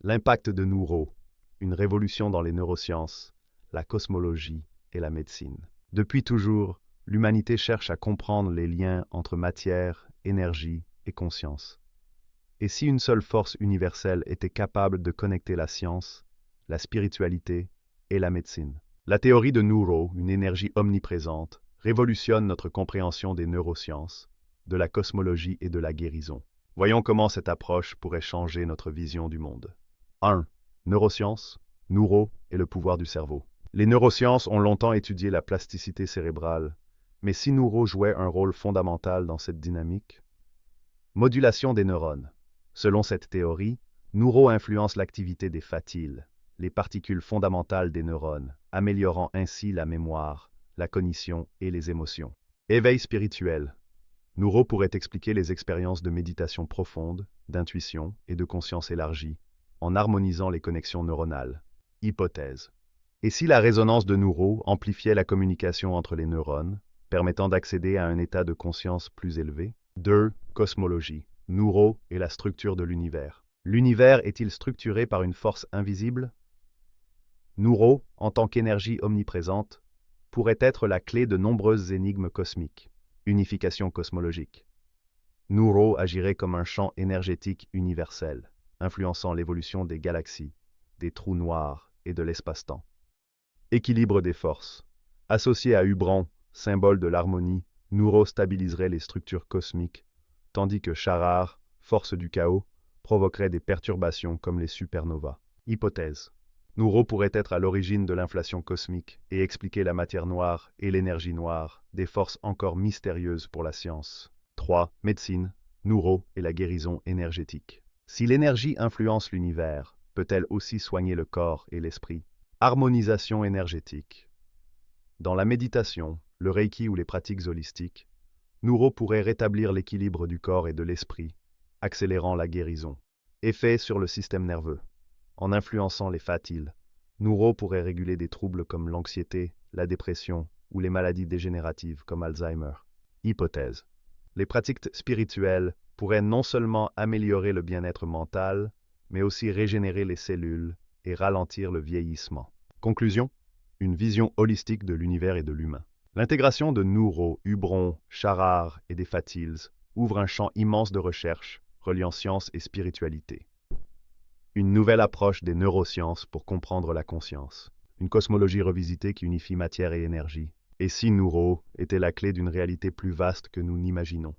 L'impact de Nouro, une révolution dans les neurosciences, la cosmologie et la médecine. Depuis toujours, l'humanité cherche à comprendre les liens entre matière, énergie et conscience. Et si une seule force universelle était capable de connecter la science, la spiritualité et la médecine? La théorie de Nouro, une énergie omniprésente, révolutionne notre compréhension des neurosciences, de la cosmologie et de la guérison. Voyons comment cette approche pourrait changer notre vision du monde. 1. Neurosciences, Nouro et le pouvoir du cerveau. Les neurosciences ont longtemps étudié la plasticité cérébrale, mais si Nouro jouait un rôle fondamental dans cette dynamique? Modulation des neurones. Selon cette théorie, Nouro influence l'activité des fatiles, les particules fondamentales des neurones, améliorant ainsi la mémoire, la cognition et les émotions. Éveil spirituel. Nouro pourrait expliquer les expériences de méditation profonde, d'intuition et de conscience élargie, en harmonisant les connexions neuronales. Hypothèse. Et si la résonance de Nouro amplifiait la communication entre les neurones, permettant d'accéder à un état de conscience plus élevé? 2. Cosmologie. Nouro et la structure de l'univers. L'univers est-il structuré par une force invisible? Nouro, en tant qu'énergie omniprésente, pourrait être la clé de nombreuses énigmes cosmiques. Unification cosmologique. Nouro agirait comme un champ énergétique universel, influençant l'évolution des galaxies, des trous noirs et de l'espace-temps. Équilibre des forces. Associé à Hubron, symbole de l'harmonie, Nouro stabiliserait les structures cosmiques, tandis que Charar, force du chaos, provoquerait des perturbations comme les supernovas. Hypothèse. Nouro pourrait être à l'origine de l'inflation cosmique et expliquer la matière noire et l'énergie noire, des forces encore mystérieuses pour la science. 3. Médecine, Nouro et la guérison énergétique. Si l'énergie influence l'univers, peut-elle aussi soigner le corps et l'esprit? Harmonisation énergétique. Dans la méditation, le Reiki ou les pratiques holistiques, Nouro pourrait rétablir l'équilibre du corps et de l'esprit, accélérant la guérison. Effet sur le système nerveux. En influençant les fatiles, Nouro pourrait réguler des troubles comme l'anxiété, la dépression ou les maladies dégénératives comme Alzheimer. Hypothèse. Les pratiques spirituelles pourraient non seulement améliorer le bien-être mental, mais aussi régénérer les cellules et ralentir le vieillissement. Conclusion. Une vision holistique de l'univers et de l'humain. L'intégration de Nouro, Hubron, Charar et des fatiles ouvre un champ immense de recherche, reliant science et spiritualité. Une nouvelle approche des neurosciences pour comprendre la conscience. Une cosmologie revisitée qui unifie matière et énergie. Et si Nouro était la clé d'une réalité plus vaste que nous n'imaginons?